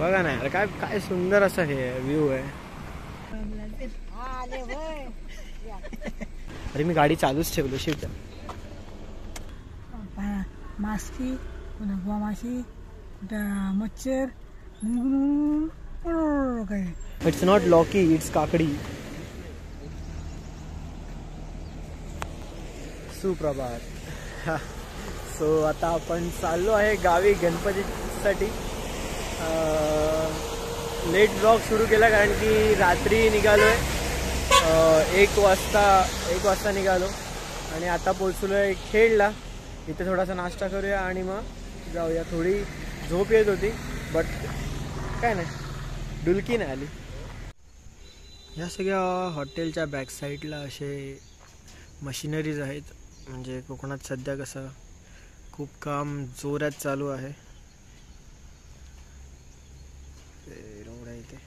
बघा ना काय काय सुंदर असं हे व्ह्यू आहे. अरे मी गाडी चालूच ठेवली शिवता. मासकी माशी मच्छर. इट्स नॉट लॉकी, इट्स काकडी. सुप्रभात. सो आता आपण चाललो आहे गावी गणपतीसाठी. लेट ब्लॉग सुरू केला कारण की रात्री निघालोय. 1 वाजता निघालो आणि आता पोहोचलो आहे खेडला. इथे थोडासा नाश्ता करूया आणि मग जाऊया. थोडी झोप येत होती बट काय नाही, डुलकी नाही आली. या सगळ्या हॉटेलच्या बॅक साईडला असे मशिनरीज आहेत. म्हणजे कोकणात सध्या कसं खूप काम जोरात चालू आहे. रोड आहे इथे.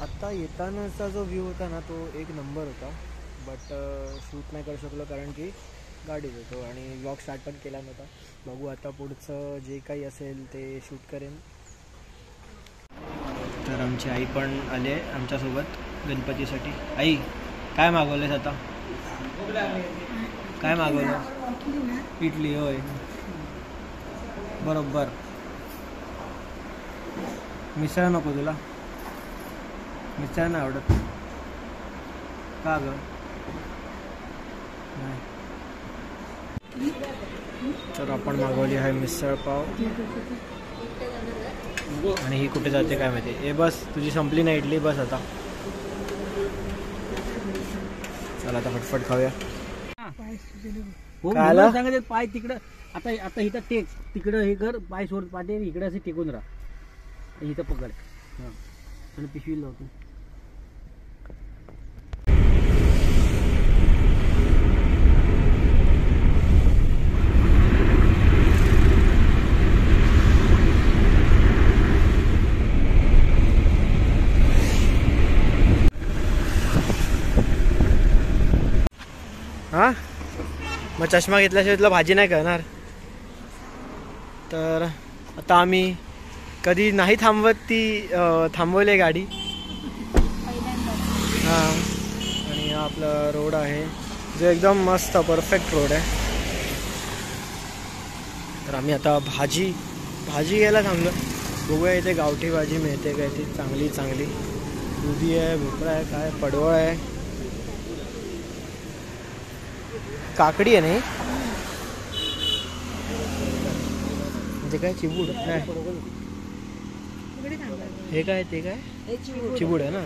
आत्ता येतानाचा जो व्ह्यू होता ना तो एक नंबर होता. बट शूट नाही करू शकलो कारण की गाडीत होतो आणि व्लॉग स्टार्ट पण केला नव्हता. बघू आता पुढचं जे काही असेल ते शूट करेन. तर आमची आई पण आली आहे आमच्यासोबत गणपतीसाठी. आई काय मागवलेस आता? काय मागवलं? इडली. होय बरोबर. मिसळ नको तुला? मिसळ नाही आवडत का ग? नाही. तर आपण मागवली आहे मिसळ पाव. आणि ही कुठे जाते काय माहिती. ए बस, तुझी संपली नाही इडली, बस आता. चला आता फटफट खाऊया. सांगायचं पाय तिकडं. आता आता इथं टेक, तिकडं हे कर, पाय सोड पाटे, इकडे असे टेकून राहा. इथं पकड आणि पिशवी लावतो. हां मग चष्मा घेतल्याशिवाय तुला भाजी नाही करणार. तर आता आम्ही कधी नाही थांबवत ती थांबवली गाडी. हां आणि हा आपला रोड आहे जो एकदम मस्त परफेक्ट रोड आहे. तर आम्ही आता भाजी घ्यायला थांबलो. बघूया इथे गावठी भाजी मिळते काय ती चांगली. दुधी आहे, भोपळा आहे, काय पडवळ आहे, काकडी आहे. नाही म्हणजे काय चिबूड काय? हे काय ते काय चिबूड आहे ना.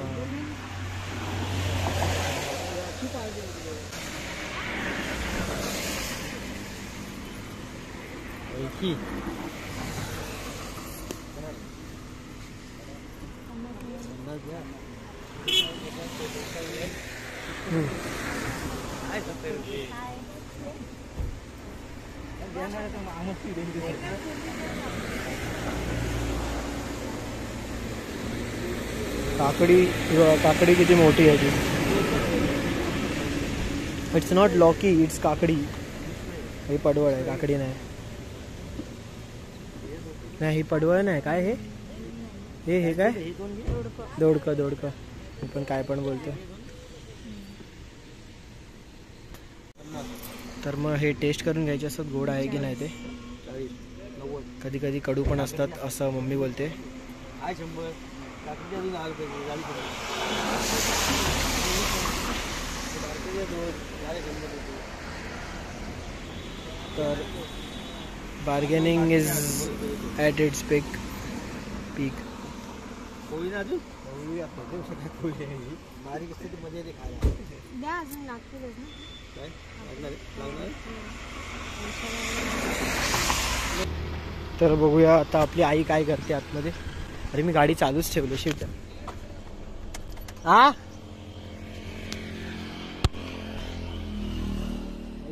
काकडी किती मोठी आहे ती. इट्स नॉट लॉकी, इट्स काकडी. हे पडवळ आहे, काकडी नाही. ही पडवळ नाही. काय हे काय? दोडकं. मी पण काय पण बोलतो. तर मग हे टेस्ट करून घ्यायचे असतात गोड आहे की नाही ते. कधी कधी कडू पण असतात असं मम्मी बोलते. तर bargaining is at its peak. तर बघूया आता आपली आई काय करते आतमध्ये. अरे मी गाडी चालूच ठेवली शिवता.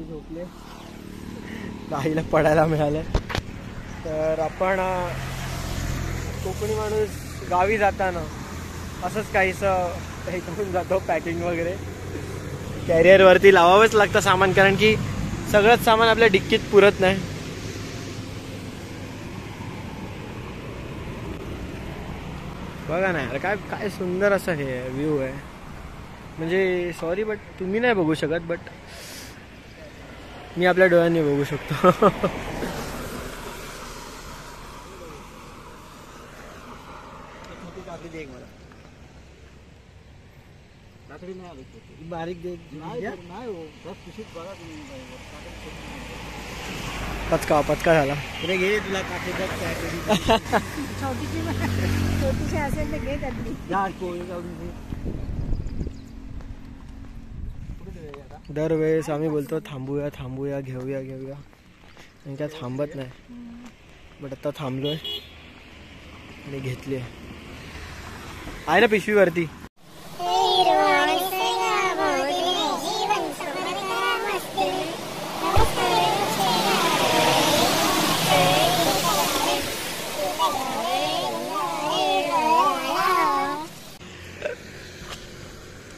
झोपले, आईला पडायला मिळालं. तर आपण कोकणी माणूस गावी जाताना असंच काहीसं काही करून जातो. पॅकिंग वगैरे कॅरियरवरती लावावंच लागतं सामान कारण की सगळंच सामान आपल्या डिक्कीत पुरत नाही. बघा ना यार, काय काय सुंदर असं हे व्ह्यू आहे. म्हणजे सॉरी बट तुम्ही नाही बघू शकत, बट मी आपल्या डोळ्यांनी बघू शकतो. बारीक दे पचका पचका झाला. घे तुला छोटीशी असेल तर घे त्यातली. दरवेळेस आम्ही बोलतो थांबूया थांबूया, घेऊया घेऊया, आणि काय थांबत नाही. बट आता थांबलोय आणि घेतली आहे ना पिशवीवरती.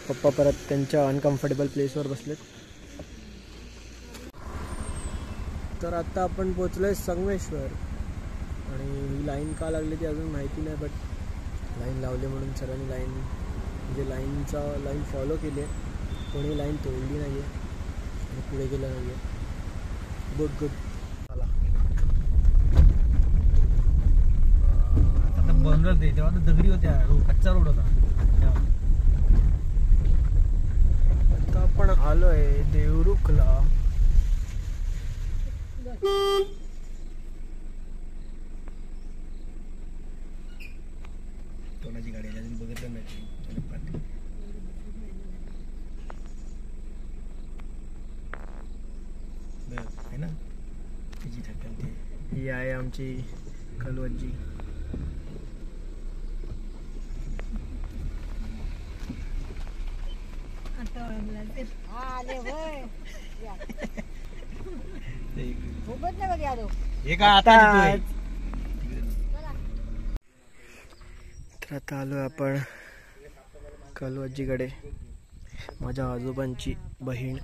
पप्पा परत त्यांच्या अनकम्फर्टेबल प्लेसवर बसलेत. तर आता आपण पोचलोय संगमेश्वर. आणि ही लाईन का लागली ती अजून माहिती नाही, बट लाईन लावली म्हणून सरांनी म्हणजे लाईन फॉलो केली आहे. कोणी लाईन तोडली नाही आहे आणि पुढे गेलं नाही आहे. Good good. चला आता बनवत आहे तेव्हा तर दगडी होत्या, कच्चा रोड होता. आता आपण आलोय देवरुखला. कोणाची गाडी अजून बघितलं नाही. आहे ना तिची ठक्कन ते. ही आहे आमची कलवजी. हे काय आता तर आता आलोय आपण कलवजीकडे. माझ्या आजोबांची बहीण.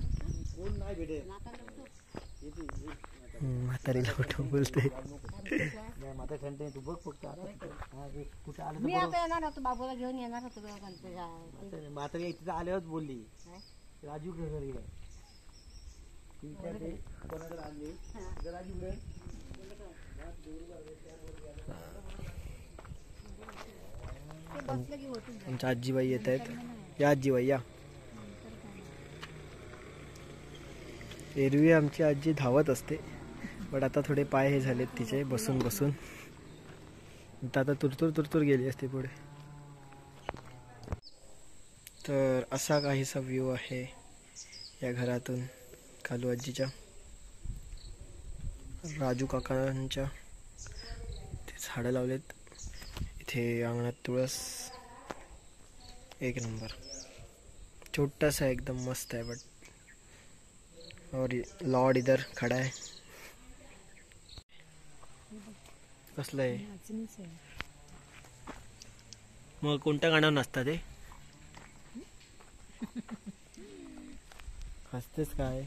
म्हातारीला कुठं बोलते. मी आता येणार होतो, बाबूला घेऊन येणार होतो गणपती. म्हातारी तिथं आल्यावरच बोलली राजू घरी आमच्या आजीबाई येत आहेत. या आजीबाई या. एरवी आमची आजी धावत असते, बट आता थोडे पाय हे झालेत तिचे बसून बसून. आता तुरतुर तुरतुर गेली असते पुढे. तर असा काहीसा व्ह्यू आहे या घरातून कालू आजीच्या. राजू काकांच्या ते झाडं लावलेत. इथे अंगणात तुळस. एक नंबर. छोटासा एकदम मस्त आहे. बट और लॉर्ड इधर खड़ा है. कसलं आहे मग? कोणत्या गाण्यावर नाचतात ते? हसतेच काय?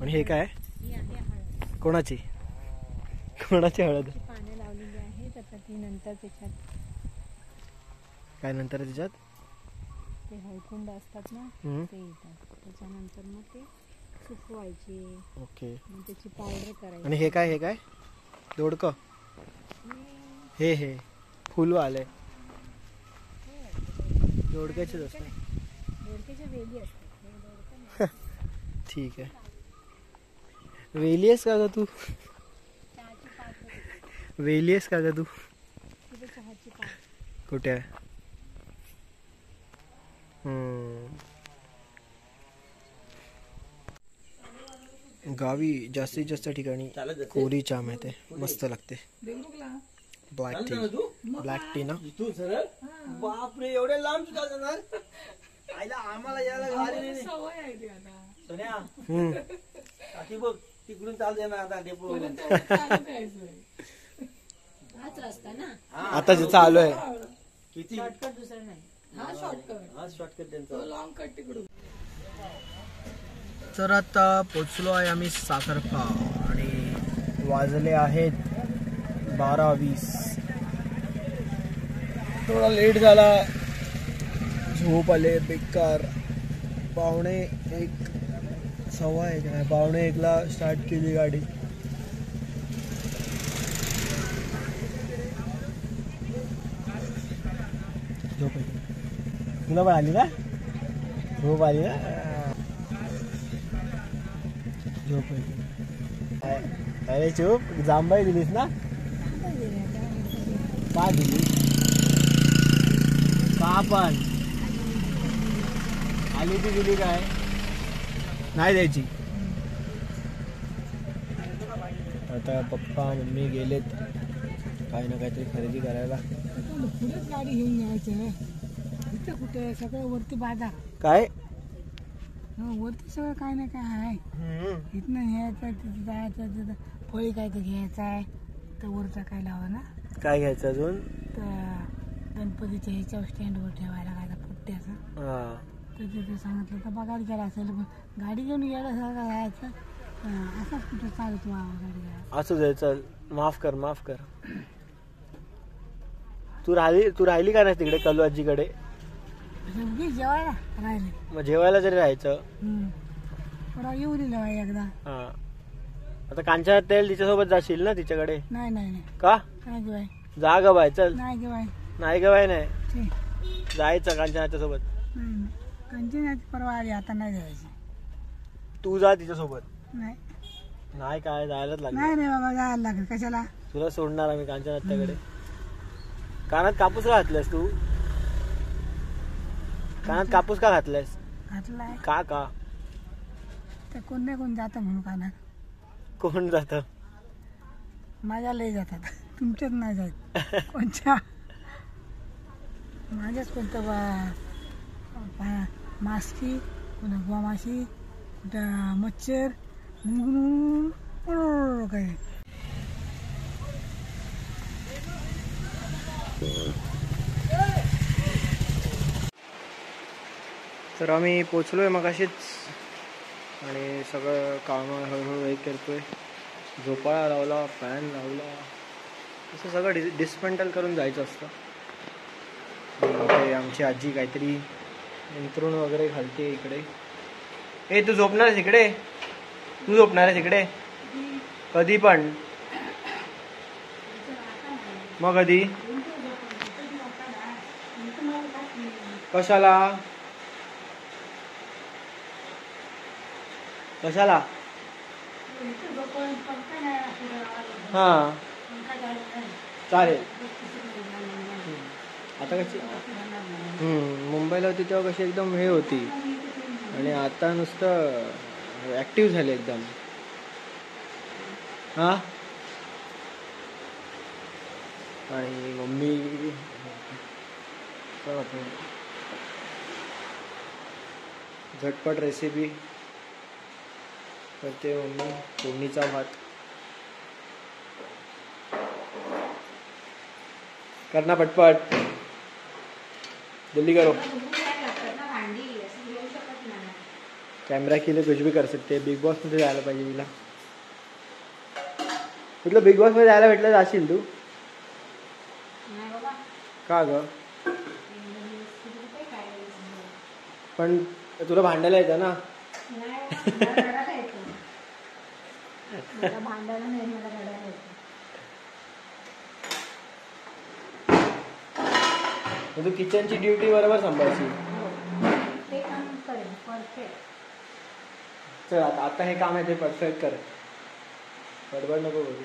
आणि हे काय कोणाची कोणाची हळद? पाने लावलेली आहेत. आता ती नंतर त्याच्यात काय नंतर त्याच्यात ते हळकुंड असतात ना ते येतात. त्याच्यानंतर मग ते सुकवायचे. ओके. मग त्याची पावडर करायची. आणि हे काय? हे काय दोडकं? हे फुल आलंय. दोडक्याचेच असतात. दोडक्याच्या वेली असतात. ठीक आहे. वेली आहेस का ग तू? वेली आहेस का ग तू? चहाची पात कुठे आहे? गावी जास्तीत जास्त ठिकाणी कोरी चहा मिळते. मस्त लागते. ब्लॅक टी ना. बापरे एवढे लांब सुद्धा जाणार. आईला आम्हाला यायला गाडी सवय आहे आता. बघ तिकडून चालू देणार आता डेपो. आता जे चालू आहे किती शॉर्टकट दुसरा नाही. हा शॉर्टकट त्यांचा लॉंग कट तिकडून. तर आता पोचलो आहे आम्ही साखरपा आणि वाजले आहेत 12:20. थोडा लेट झाला, झोप आले बेकार. 1:45 1:15 नाही, 1:45ला स्टार्ट केली गाडी. झोप येते तुला पण आली ना, झोप आली ना, झोप येते. अरे चूप, जांबाई दिलीस ना, का दिली, का पण आली ती दिली काय नाही द्यायची. आता पप्पा मम्मी गेलेत काही ना काहीतरी खरेदी करायला. पुढेच गाडी घेऊन यायचं, इथं कुठे सगळं वरती बाजार. काय वरती सगळं काय ना काय आहे. इथनं न्यायचं, तिथं जायचं, तिथं फळी काय तर घ्यायचं आहे, तर वरचा काय लावा ना, काय घ्यायचं अजून, तर गणपतीच्या ह्याच्यावर स्टँडवर ठेवायला काय तर पुट्ट्याचं. हा तर तिथे सांगितलं तर बघायला गेला असेल, पण गाडी घेऊन गेल्यासारखं जायचं. असाच कुठं चालतो गाडी घ्यायला. असं जाय. चल माफ कर, माफ कर. तू राहिली का नाही तिकडे कलू आजीकडे, जेवायला राहिले. मग जेवायला जरी राहायचं. थोडा येऊ दिलं बाई एकदा. हा आता कांच्या तेल तिच्यासोबत जाशील ना तिच्याकडे. नाही नाही नाही, का काय जेवाय, जा ग बाय, चल. नाही जेवाय, नाही ग बाय, नाही छे. जायचं कांचनाच्या सोबत. नाही कंटिन्यूची परवा आली, आता नाही जायची. तू जा तिच्यासोबत. नाही नाही काय जायलाच लागेल. नाही रे बाबा, जायला लागेल. कशाला तुला सोडणार आम्ही कांचनाच्याकडे. कानात कापूस का घातलायस तू, कानात कापूस का घातलायस, घातलाय का का ते कोण नाही कोण जातं म्हणून कानात. कोण जात, माझ्या लय जातात, तुमच्याच नाही जात. कोणच्या माझ्याच कोणतं मासकी, कोणा गोमाशी, कुठं मच्छर काय. तर आम्ही पोचलोय मगाशीच आणि सगळं काम हळूहळू हे करतोय. झोपाळा लावला, फॅन लावला, असं सगळं डिस्मेंटल करून जायचं असतं. ते आमची आजी काहीतरी अंथरूण वगैरे घालते इकडे. ए तू झोपणार आहेस इकडे, तू झोपणार आहेस इकडे कधी पण, मग कधी कशाला कशाला. हां चालेल. आता कशी मुंबईला होती तेव्हा कशी एकदम हे होती, आणि आता नुसतं ॲक्टिव्ह झाले एकदम. हां आणि मम्मी काय वाटतं झटपट रेसिपी करते मम्मी. फोडणीचा भात करना पटपट, जल्दी करो. कैमरा के लिए कुछ भी कर सकते. बिग बॉस मध्ये जायला पाहिजे तिला. म्हटलं बिग बॉस मध्ये जायला भेटलं जाशील तू. का ग, पण तुला भांडायला येतं ना. तू किचनची ड्युटी बरोबर सांभाळशील. चल आता हे काम आहे ते परफेक्ट कर, गडबड नको करू.